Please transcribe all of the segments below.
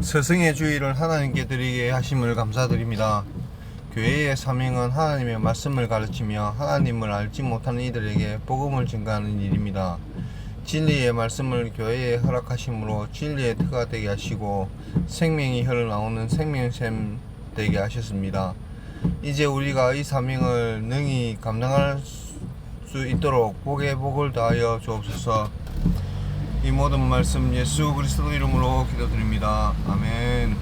스승의 주의를 하나님께 드리게 하심을 감사드립니다. 교회의 사명은 하나님의 말씀을 가르치며 하나님을 알지 못하는 이들에게 복음을 증가하는 일입니다. 진리의 말씀을 교회에 허락하심으로 진리의 터가 되게 하시고 생명이 흘러나오는 생명샘 되게 하셨습니다. 이제 우리가 이 사명을 능히 감당할 수 있도록 복에 복을 더하여 주옵소서. 이 모든 말씀 예수 그리스도 이름으로 기도드립니다. 아멘.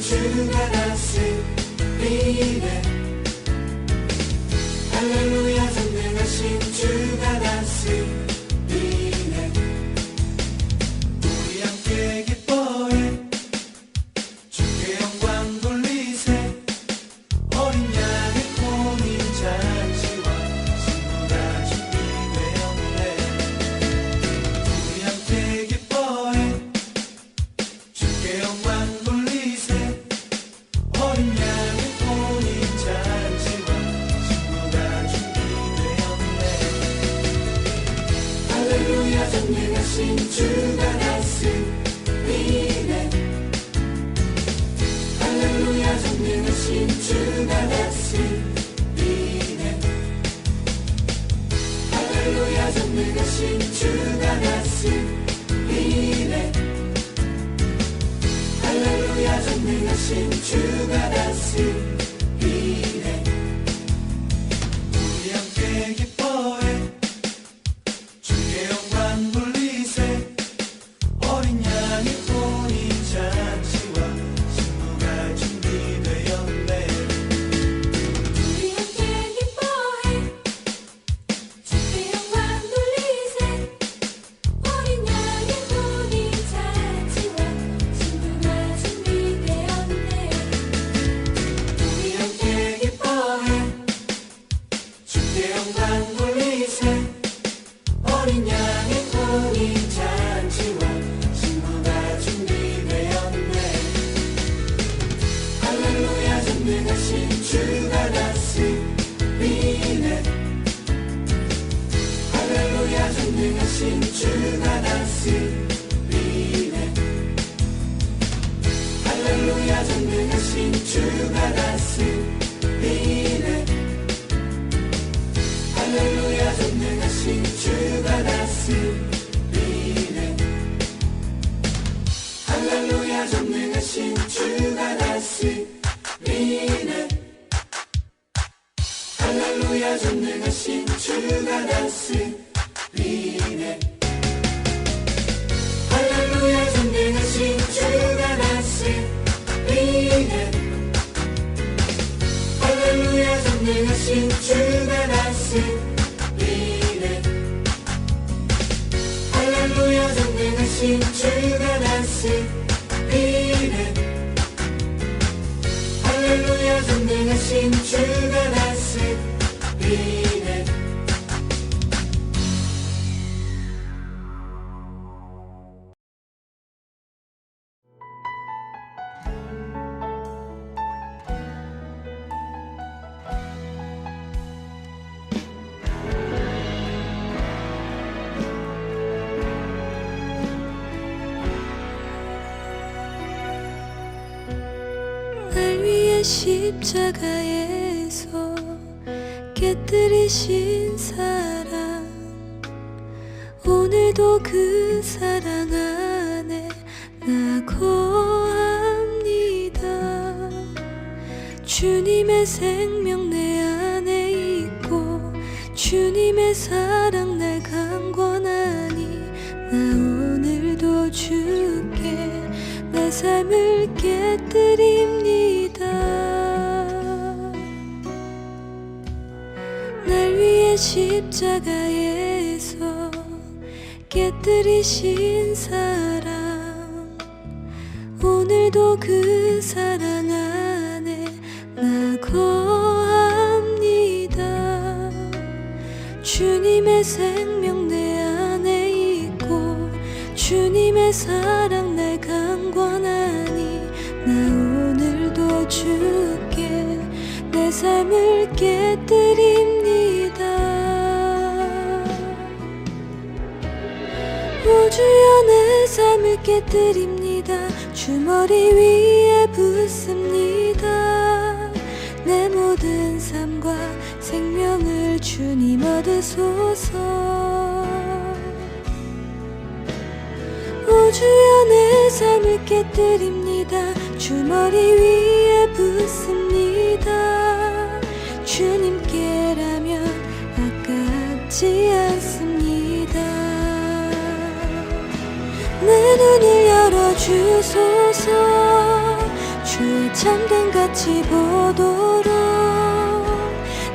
주가 다스리네. 할렐루야 전능하신 주가 다스리네. 우리 함께 기뻐해 주께 영광 돌리세. 어린 양의 혼인 잔치와 신부가 준비되었네. 우리 함께 기뻐해 주께 영광 돌리세. 어린 양의 혼인 잔치와 신부가 준비되었네. 할렐루야 전능하신 주가 다스리네. 할렐루야 전능하신 주가 다스리네. 할렐루야 전능하신 주가 다스리네. 할렐루야 전능하신 주가 다스리네. 우리 함께 기뻐해 주께 영광 돌리세. 어린 양의 혼인 잔치와 신부가 준비되었네. 우리 함께 기뻐해 주께 영광 돌리세. 어린 양의 혼인 잔치와 신부가 준비되었네. 우리 함께 기뻐해 주께 영광 돌리세. 어린 양의 혼인 잔치와 신부가 준비되었네. 할렐루야 전능하신 주가 다스리네. 할렐루야 전능하신 주가 다스리네. 할렐루야 전능하신 주가 다스리네. 할렐루야 전능하신 주가 다스리네. 할렐루야 전능하신 주가 다스리네. 할렐루야 전능하신 주가 다스리네. 할렐루야 전능하신 주가 다스리네. 할렐루야 전능하신 주가 다스리네. 할렐루야 전능하신 주가 다스리네. 할렐루야 전능하신 주가 다스리네. 날 위해 십자가에서 깨뜨리신 사랑, 오늘도 그 사랑 안에 나 거합니다. 주님의 생명 내 안에 있고 주님의 사랑 날 강권하니 나 오늘도 주께 내 삶을 깨뜨립니다. 날 위해 십자가에서 깨뜨리신 사랑, 오늘도 그 사랑 안에 나 거합니다. 주님의 생명 내 안에 있고 주님의 사랑 날 강권하니 나 오늘도 주께 내 삶을 깨뜨립니다. 우주여 내 삶을 깨뜨립니다. 주머리 위에 붓습니다. 내 모든 삶과 생명을 주님 얻으소서. 우주여 내 삶을 깨뜨립니다. 주머리 위에 붓습니다. 주님께라면 아깝지 않습니다. 내 눈을 열어주소서. 주의 참됨같이 보도록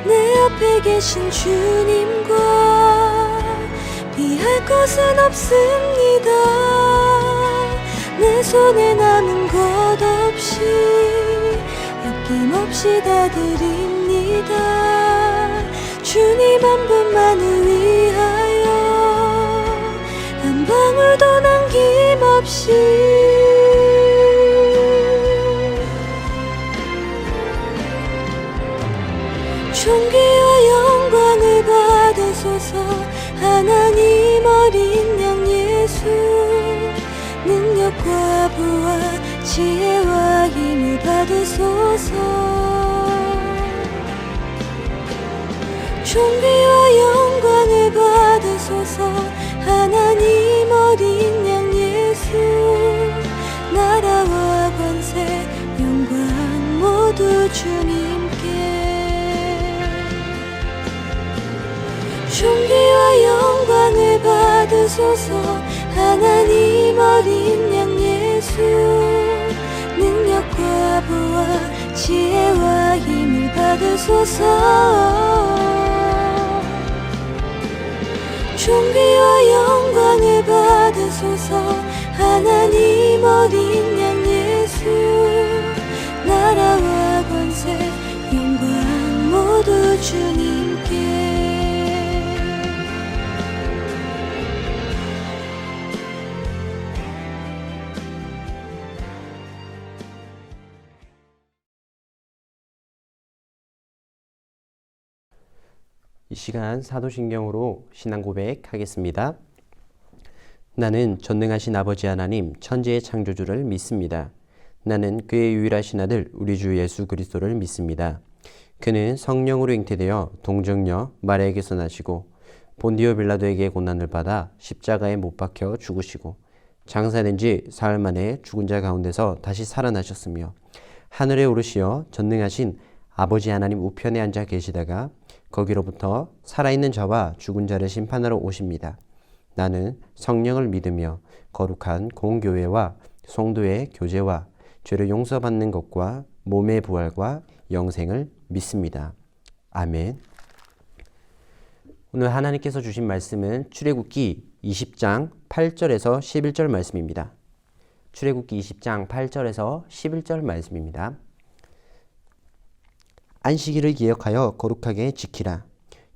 내 옆에 계신 주님과 피할 곳은 없습니다. 내 손에 남은 것 없이 아낌없이 다 드립니다. 주님 한 분만을 위하여 한 방울도 남김없이. 존귀와 영광을 받으소서. 하나님 어린 양 예수, 능력과 부와 지혜와 힘을 받으소서. 존귀와 영광을 받으소서. 하나님 어린 양 예수, 나라와 권세 영광 모두 주님께. 존귀와 영광을 받으소서. 하나님 어린 양 예수, 능력과 부와 지혜와 힘을 받으소서. 존귀와 영광을 받으소서. 하나님 어린 양 예수, 나라와 권세 영광 모두 주님께. 이 시간 사도신경으로 신앙 고백하겠습니다. 나는 전능하신 아버지 하나님 천지의 창조주를 믿습니다. 나는 그의 유일하신 아들 우리 주 예수 그리스도를 믿습니다. 그는 성령으로 잉태되어 동정녀 마리아에게서 나시고 본디오 빌라도에게 고난을 받아 십자가에 못 박혀 죽으시고 장사된 지 사흘 만에 죽은 자 가운데서 다시 살아나셨으며 하늘에 오르시어 전능하신 아버지 하나님 우편에 앉아 계시다가 거기로부터 살아있는 자와 죽은 자를 심판하러 오십니다. 나는 성령을 믿으며 거룩한 공교회와 성도의 교제와 죄를 용서받는 것과 몸의 부활과 영생을 믿습니다. 아멘. 오늘 하나님께서 주신 말씀은 출애굽기 20장 8절에서 11절 말씀입니다. 출애굽기 20장 8절에서 11절 말씀입니다. 안식일을 기억하여 거룩하게 지키라.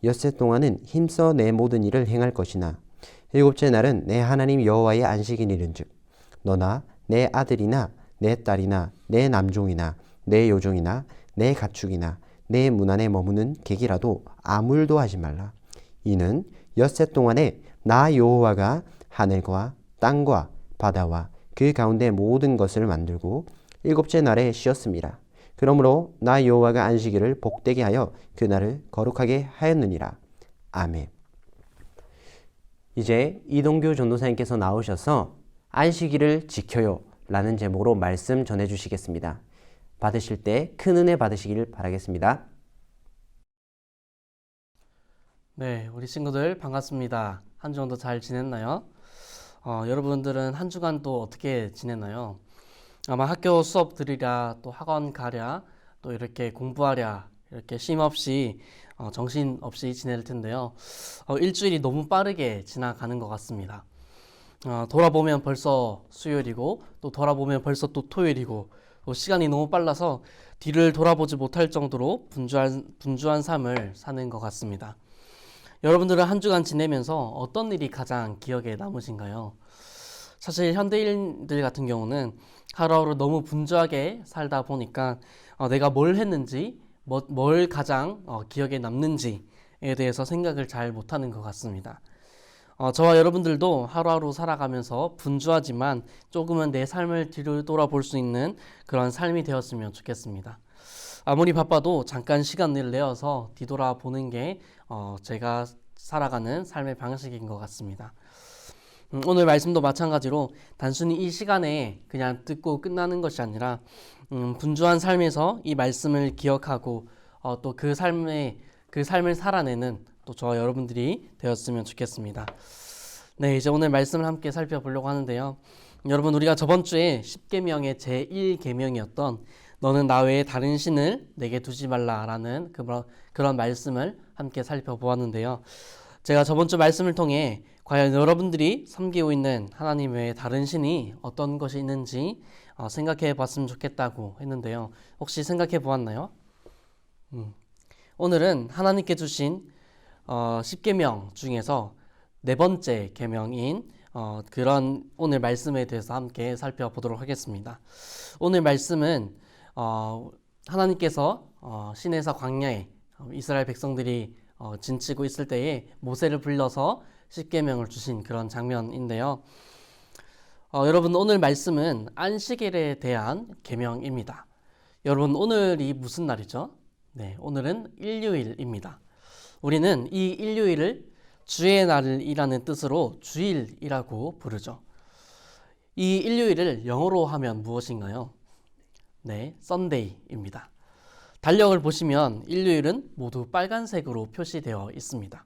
엿새 동안은 힘써 내 모든 일을 행할 것이나 일곱째 날은 내 하나님 여호와의 안식일인즉 너나 내 아들이나 내 딸이나 내 남종이나 내 여종이나 내 가축이나 내 문 안에 머무는 객이라도 아무 일도 하지 말라. 이는 엿새 동안에 나 여호와가 하늘과 땅과 바다와 그 가운데 모든 것을 만들고 일곱째 날에 쉬었습니다. 그러므로 나 여호와가 안식일을 복되게 하여 그날을 거룩하게 하였느니라. 아멘. 이제 이동규 전도사님께서 나오셔서 안식일을 지켜요 라는 제목으로 말씀 전해주시겠습니다. 받으실 때 큰 은혜 받으시길 바라겠습니다. 네, 우리 친구들 반갑습니다. 한 주간도 잘 지냈나요? 여러분들은 한 주간 또 어떻게 지냈나요? 아마 학교 수업 들으랴, 또 학원 가랴, 또 이렇게 공부하랴, 이렇게 쉼 없이 정신 없이 지낼 텐데요. 일주일이 너무 빠르게 지나가는 것 같습니다. 돌아보면 벌써 수요일이고, 또 돌아보면 벌써 또 토요일이고, 또 시간이 너무 빨라서 뒤를 돌아보지 못할 정도로 분주한 삶을 사는 것 같습니다. 여러분들은 한 주간 지내면서 어떤 일이 가장 기억에 남으신가요? 사실 현대인들 같은 경우는 하루하루 너무 분주하게 살다 보니까 내가 뭘 했는지, 뭘 가장 기억에 남는지에 대해서 생각을 잘 못하는 것 같습니다. 저와 여러분들도 하루하루 살아가면서 분주하지만 조금은 내 삶을 뒤로 돌아볼 수 있는 그런 삶이 되었으면 좋겠습니다. 아무리 바빠도 잠깐 시간을 내어서 뒤돌아보는 게 제가 살아가는 삶의 방식인 것 같습니다. 오늘 말씀도 마찬가지로 단순히 이 시간에 그냥 듣고 끝나는 것이 아니라 분주한 삶에서 이 말씀을 기억하고 또 그 삶을 살아내는 또 저와 여러분들이 되었으면 좋겠습니다. 네, 이제 오늘 말씀을 함께 살펴보려고 하는데요. 여러분, 우리가 저번 주에 10계명의 제1계명이었던 너는 나 외에 다른 신을 내게 두지 말라라는 그런 말씀을 함께 살펴보았는데요. 제가 저번 주 말씀을 통해 과연 여러분들이 섬기고 있는 하나님 외에 다른 신이 어떤 것이 있는지 생각해 봤으면 좋겠다고 했는데요. 혹시 생각해 보았나요? 오늘은 하나님께 주신 10계명 중에서 네 번째 계명인 그런 오늘 말씀에 대해서 함께 살펴보도록 하겠습니다. 오늘 말씀은 하나님께서 시내사 광야에 이스라엘 백성들이 진치고 있을 때에 모세를 불러서 10계명을 주신 그런 장면인데요. 여러분, 오늘 말씀은 안식일에 대한 계명입니다. 여러분, 오늘이 무슨 날이죠? 네, 오늘은 일요일입니다. 우리는 이 일요일을 주의 날이라는 뜻으로 주일이라고 부르죠. 이 일요일을 영어로 하면 무엇인가요? 네, Sunday입니다. 달력을 보시면 일요일은 모두 빨간색으로 표시되어 있습니다.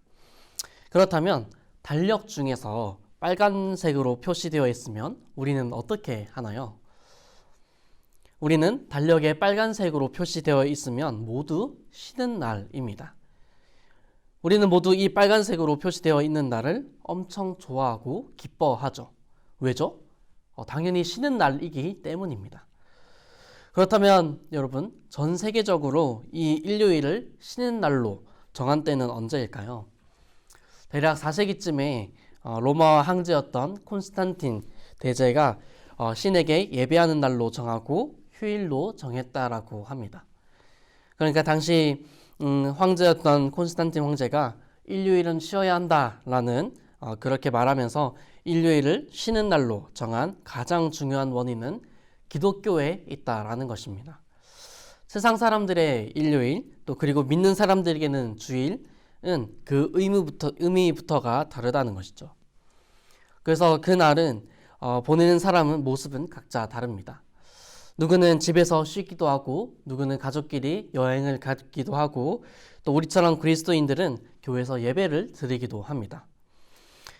그렇다면 달력 중에서 빨간색으로 표시되어 있으면 우리는 어떻게 하나요? 우리는 달력에 빨간색으로 표시되어 있으면 모두 쉬는 날입니다. 우리는 모두 이 빨간색으로 표시되어 있는 날을 엄청 좋아하고 기뻐하죠. 왜죠? 당연히 쉬는 날이기 때문입니다. 그렇다면 여러분, 전 세계적으로 이 일요일을 쉬는 날로 정한 때는 언제일까요? 대략 4세기쯤에 로마 황제였던 콘스탄틴 대제가 신에게 예배하는 날로 정하고 휴일로 정했다라고 합니다. 그러니까 당시 황제였던 콘스탄틴 황제가 일요일은 쉬어야 한다라는 그렇게 말하면서 일요일을 쉬는 날로 정한 가장 중요한 원인은 기독교에 있다라는 것입니다. 세상 사람들의 일요일, 또 그리고 믿는 사람들에게는 주일은 그 의미부터가 다르다는 것이죠. 그래서 그 날은 보내는 사람은 모습은 각자 다릅니다. 누구는 집에서 쉬기도 하고, 누구는 가족끼리 여행을 가기도 하고, 또 우리처럼 그리스도인들은 교회에서 예배를 드리기도 합니다.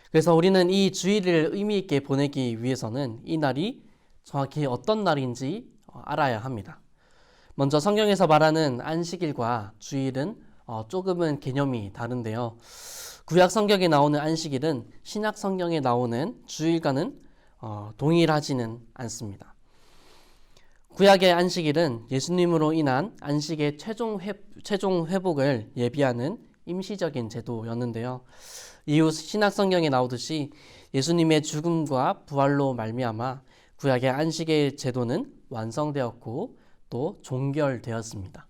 그래서 우리는 이 주일을 의미 있게 보내기 위해서는 이 날이 정확히 어떤 날인지 알아야 합니다. 먼저 성경에서 말하는 안식일과 주일은 조금은 개념이 다른데요. 구약 성경에 나오는 안식일은 신약 성경에 나오는 주일과는 동일하지는 않습니다. 구약의 안식일은 예수님으로 인한 안식의 최종 회복을 예비하는 임시적인 제도였는데요. 이후 신약 성경에 나오듯이 예수님의 죽음과 부활로 말미암아 구약의 안식의 제도는 완성되었고 또 종결되었습니다.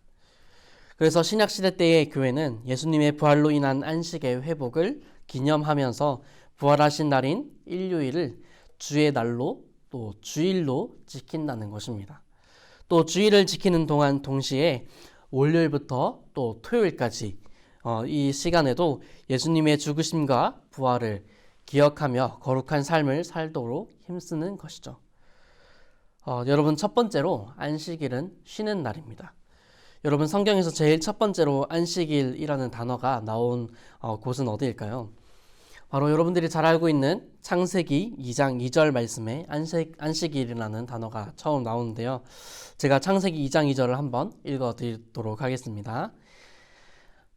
그래서 신약시대 때의 교회는 예수님의 부활로 인한 안식의 회복을 기념하면서 부활하신 날인 일요일을 주의 날로 또 주일로 지킨다는 것입니다. 또 주일을 지키는 동시에 월요일부터 또 토요일까지 이 시간에도 예수님의 죽으심과 부활을 기억하며 거룩한 삶을 살도록 힘쓰는 것이죠. 여러분, 첫 번째로 안식일은 쉬는 날입니다. 여러분, 성경에서 제일 첫 번째로 안식일이라는 단어가 나온 곳은 어디일까요? 바로 여러분들이 잘 알고 있는 창세기 2장 2절 말씀에 안식일이라는 단어가 처음 나오는데요. 제가 창세기 2장 2절을 한번 읽어드리도록 하겠습니다.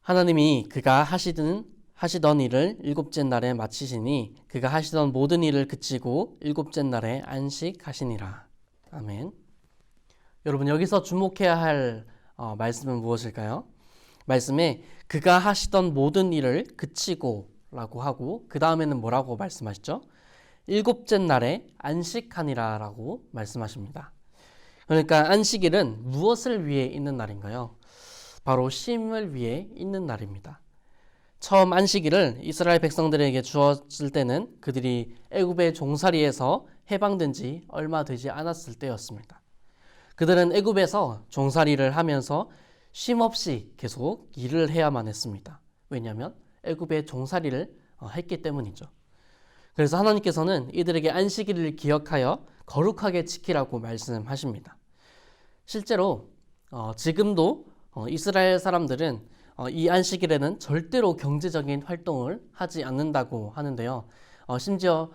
하나님이 그가 하시던 일을 일곱째 날에 마치시니 그가 하시던 모든 일을 그치고 일곱째 날에 안식하시니라. 아멘. 여러분, 여기서 주목해야 할 말씀은 무엇일까요? 말씀에 그가 하시던 모든 일을 그치고 라고 하고 그 다음에는 뭐라고 말씀하시죠? 일곱째 날에 안식하니라 라고 말씀하십니다. 그러니까 안식일은 무엇을 위해 있는 날인가요? 바로 쉼을 위해 있는 날입니다. 처음 안식일을 이스라엘 백성들에게 주었을 때는 그들이 애굽의 종살이에서 해방된 지 얼마 되지 않았을 때였습니다. 그들은 애굽에서 종살이를 하면서 쉼 없이 계속 일을 해야만 했습니다. 왜냐하면 애굽의 종살이를 했기 때문이죠. 그래서 하나님께서는 이들에게 안식일을 기억하여 거룩하게 지키라고 말씀하십니다. 실제로 지금도 이스라엘 사람들은 이 안식일에는 절대로 경제적인 활동을 하지 않는다고 하는데요. 심지어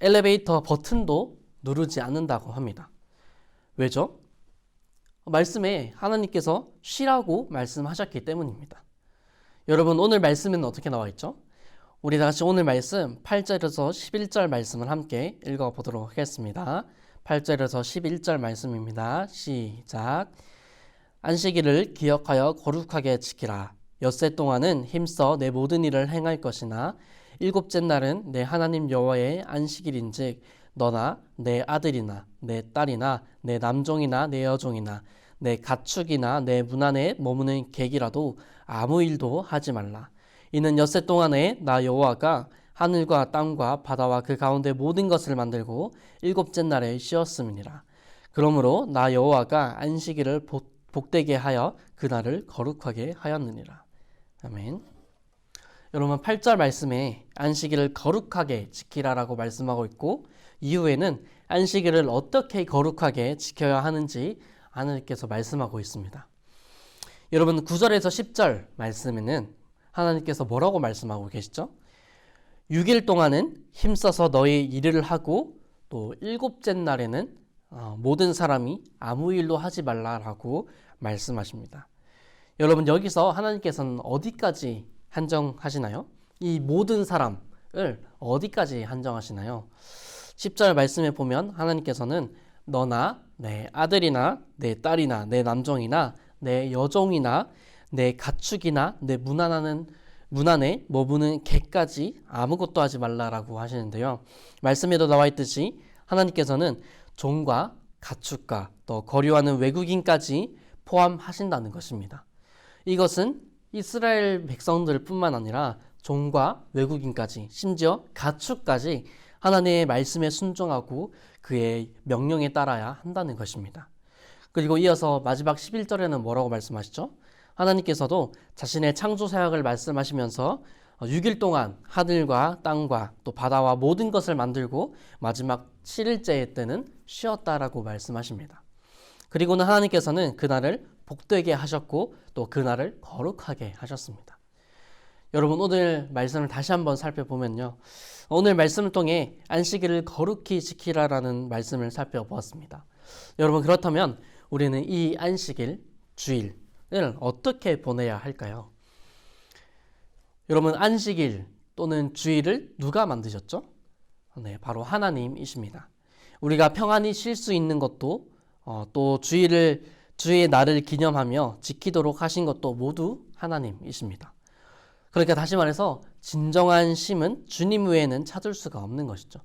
엘리베이터 버튼도 누르지 않는다고 합니다. 왜죠? 말씀에 하나님께서 쉬라고 말씀하셨기 때문입니다. 여러분, 오늘 말씀은 어떻게 나와 있죠? 우리 다 같이 오늘 말씀 8절에서 11절 말씀을 함께 읽어보도록 하겠습니다. 8절에서 11절 말씀입니다. 시작. 안식일을 기억하여 거룩하게 지키라. 엿새 동안은 힘써 내 모든 일을 행할 것이나 일곱째 날은 내 하나님 여호와의 안식일인즉 너나 내 아들이나 내 딸이나 내 남종이나 내 여종이나 내 가축이나 내 문 안에 머무는 객이라도 아무 일도 하지 말라. 이는 엿새 동안에 나 여호와가 하늘과 땅과 바다와 그 가운데 모든 것을 만들고 일곱째 날에 쉬었음이니라. 그러므로 나 여호와가 안식일을 복되게 하여 그날을 거룩하게 하였느니라. 아멘. 여러분, 8절 말씀에 안식일을 거룩하게 지키라라고 말씀하고 있고 이후에는 안식일을 어떻게 거룩하게 지켜야 하는지 하나님께서 말씀하고 있습니다. 여러분, 9절에서 10절 말씀에는 하나님께서 뭐라고 말씀하고 계시죠? 6일 동안은 힘써서 너희 일을 하고 또 일곱째 날에는 모든 사람이 아무 일도 하지 말라라고 말씀하십니다. 여러분, 여기서 하나님께서는 어디까지 한정하시나요? 이 모든 사람을 어디까지 한정하시나요? 10절 말씀에 보면 하나님께서는 너나 내 아들이나 내 딸이나 내 남종이나 내 여종이나 내 가축이나 내 문 안에 머무는 개까지 아무것도 하지 말라라고 하시는데요. 말씀에도 나와 있듯이 하나님께서는 종과 가축과 또 거류하는 외국인까지 포함하신다는 것입니다. 이것은 이스라엘 백성들뿐만 아니라 종과 외국인까지 심지어 가축까지 하나님의 말씀에 순종하고 그의 명령에 따라야 한다는 것입니다. 그리고 이어서 마지막 11절에는 뭐라고 말씀하시죠? 하나님께서도 자신의 창조 사역을 말씀하시면서 6일 동안 하늘과 땅과 또 바다와 모든 것을 만들고 마지막 7일째 때는 쉬었다라고 말씀하십니다. 그리고는 하나님께서는 그날을 복되게 하셨고 또 그날을 거룩하게 하셨습니다. 여러분, 오늘 말씀을 다시 한번 살펴보면요. 오늘 말씀을 통해 안식일을 거룩히 지키라라는 말씀을 살펴보았습니다. 여러분, 그렇다면 우리는 이 안식일, 주일을 어떻게 보내야 할까요? 여러분, 안식일 또는 주일을 누가 만드셨죠? 네, 바로 하나님이십니다. 우리가 평안히 쉴 수 있는 것도 또 주의 날을 기념하며 지키도록 하신 것도 모두 하나님이십니다. 그러니까 다시 말해서 진정한 쉼은 주님 외에는 찾을 수가 없는 것이죠.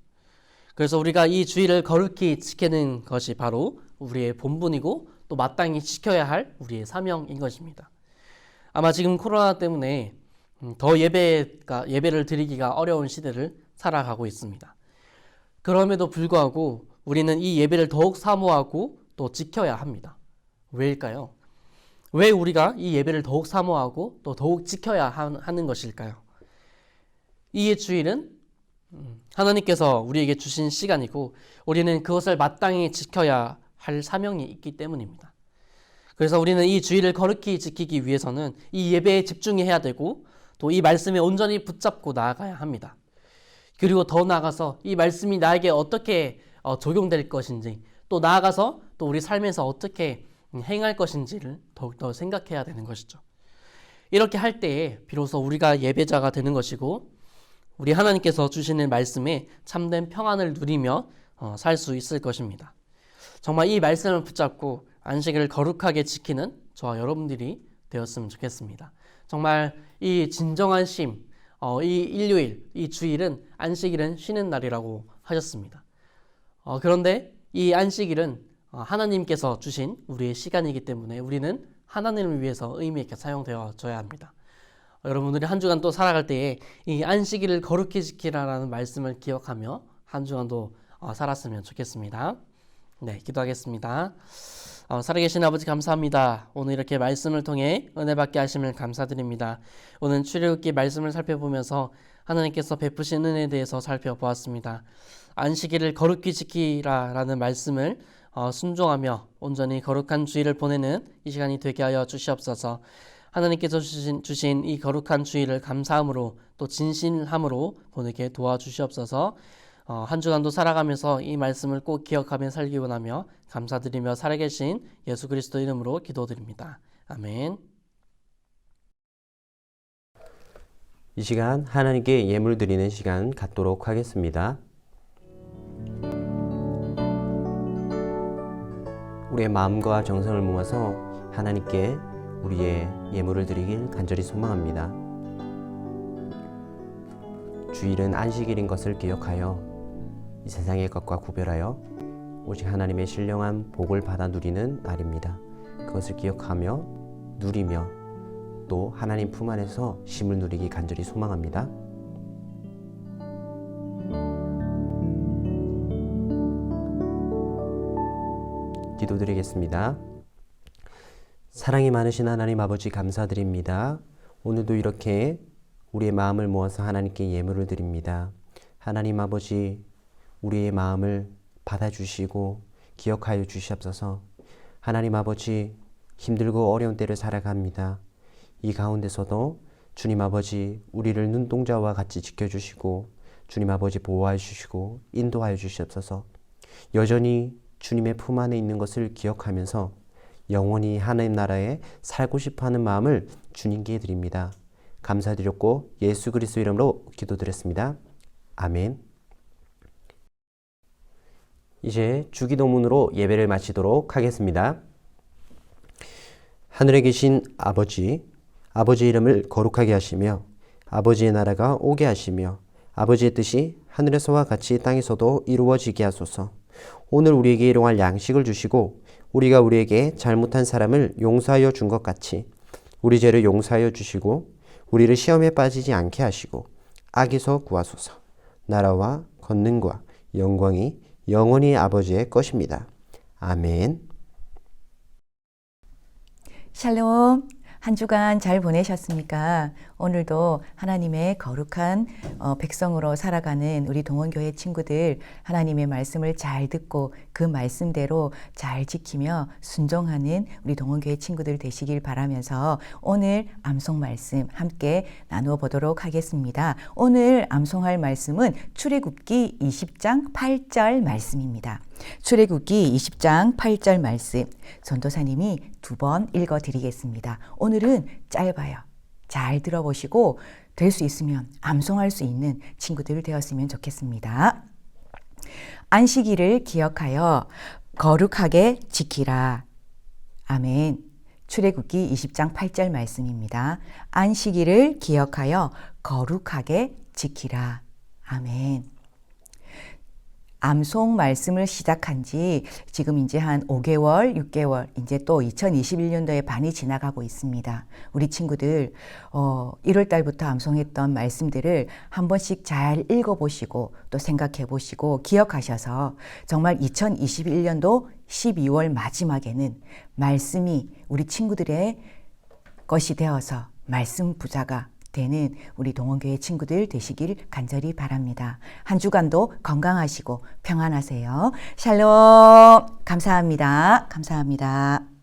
그래서 우리가 이 주일을 거룩히 지키는 것이 바로 우리의 본분이고 또 마땅히 지켜야 할 우리의 사명인 것입니다. 아마 지금 코로나 때문에 더 예배를 드리기가 어려운 시대를 살아가고 있습니다. 그럼에도 불구하고 우리는 이 예배를 더욱 사모하고 또 지켜야 합니다. 왜일까요? 왜 우리가 이 예배를 더욱 사모하고 또 더욱 지켜야 하는 것일까요? 이 주일은 하나님께서 우리에게 주신 시간이고 우리는 그것을 마땅히 지켜야 할 사명이 있기 때문입니다. 그래서 우리는 이 주일을 거룩히 지키기 위해서는 이 예배에 집중해야 되고 또 이 말씀에 온전히 붙잡고 나아가야 합니다. 그리고 더 나아가서 이 말씀이 나에게 어떻게 적용될 것인지, 또 나아가서 또 우리 삶에서 어떻게 행할 것인지를 더욱더 생각해야 되는 것이죠. 이렇게 할 때에 비로소 우리가 예배자가 되는 것이고, 우리 하나님께서 주시는 말씀에 참된 평안을 누리며 살 수 있을 것입니다. 정말 이 말씀을 붙잡고 안식일을 거룩하게 지키는 저와 여러분들이 되었으면 좋겠습니다. 정말 이 진정한 쉼, 이 일요일, 이 주일은 안식일은 쉬는 날이라고 하셨습니다. 그런데 이 안식일은 하나님께서 주신 우리의 시간이기 때문에 우리는 하나님을 위해서 의미 있게 사용되어져야 합니다. 여러분들이 한 주간 또 살아갈 때에 이 안식일을 거룩히 지키라라는 말씀을 기억하며 한 주간도 살았으면 좋겠습니다. 네, 기도하겠습니다. 살아계신 아버지 감사합니다. 오늘 이렇게 말씀을 통해 은혜 받게 하심을 감사드립니다. 오늘 출애굽기 말씀을 살펴보면서 하나님께서 베푸신 은혜에 대해서 살펴보았습니다. 안식일을 거룩히 지키라라는 말씀을 순종하며 온전히 거룩한 주일을 보내는 이 시간이 되게 하여 주시옵소서. 하나님께서 주신 이 거룩한 주일을 감사함으로 또 진실함으로 보내게 도와주시옵소서. 한 주간도 살아가면서 이 말씀을 꼭 기억하며 살기 원하며 감사드리며 살아계신 예수 그리스도 이름으로 기도드립니다. 아멘. 이 시간 하나님께 예물 드리는 시간 갖도록 하겠습니다. 우리의 마음과 정성을 모아서 하나님께 우리의 예물을 드리길 간절히 소망합니다. 주일은 안식일인 것을 기억하여 이 세상의 것과 구별하여 오직 하나님의 신령한 복을 받아 누리는 날입니다. 그것을 기억하며 누리며 또 하나님 품 안에서 쉼을 누리기 간절히 소망합니다. 기도드리겠습니다. 사랑이 많으신 하나님 아버지 감사드립니다. 오늘도 이렇게 우리의 마음을 모아서 하나님께 예물을 드립니다. 하나님 아버지, 우리의 마음을 받아주시고 기억하여 주시옵소서. 하나님 아버지, 힘들고 어려운 때를 살아갑니다. 이 가운데서도 주님 아버지, 우리를 눈동자와 같이 지켜주시고 주님 아버지 보호하여 주시고 인도하여 주시옵소서. 여전히 주님의 품 안에 있는 것을 기억하면서 영원히 하나님 나라에 살고 싶어하는 마음을 주님께 드립니다. 감사드렸고 예수 그리스도 이름으로 기도드렸습니다. 아멘. 이제 주기도문으로 예배를 마치도록 하겠습니다. 하늘에 계신 아버지, 아버지의 이름을 거룩하게 하시며 아버지의 나라가 오게 하시며 아버지의 뜻이 하늘에서와 같이 땅에서도 이루어지게 하소서. 오늘 우리에게 일용할 양식을 주시고 우리가 우리에게 잘못한 사람을 용서하여 준 것 같이 우리 죄를 용서하여 주시고 우리를 시험에 빠지지 않게 하시고 악에서 구하소서. 나라와 권능과 영광이 영원히 아버지의 것입니다. 아멘. 샬롬. 한 주간 잘 보내셨습니까? 오늘도 하나님의 거룩한 백성으로 살아가는 우리 동원교회 친구들, 하나님의 말씀을 잘 듣고 그 말씀대로 잘 지키며 순종하는 우리 동원교회 친구들 되시길 바라면서 오늘 암송 말씀 함께 나누어 보도록 하겠습니다. 오늘 암송할 말씀은 출애굽기 20장 8절 말씀입니다. 출애굽기 20장 8절 말씀 전도사님이 2번 읽어드리겠습니다. 오늘은 짧아요. 잘 들어보시고 될 수 있으면 암송할 수 있는 친구들 되었으면 좋겠습니다. 안식일을 기억하여 거룩하게 지키라. 아멘. 출애굽기 20장 8절 말씀입니다. 안식일을 기억하여 거룩하게 지키라. 아멘. 암송 말씀을 시작한 지 지금 이제 한 5개월, 6개월, 이제 또 2021년도에 반이 지나가고 있습니다. 우리 친구들 1월 달부터 암송했던 말씀들을 한 번씩 잘 읽어보시고 또 생각해보시고 기억하셔서 정말 2021년도 12월 마지막에는 말씀이 우리 친구들의 것이 되어서 말씀 부자가 되는 우리 동원교회 친구들 되시길 간절히 바랍니다. 한 주간도 건강하시고 평안하세요. 샬롬. 감사합니다. 감사합니다.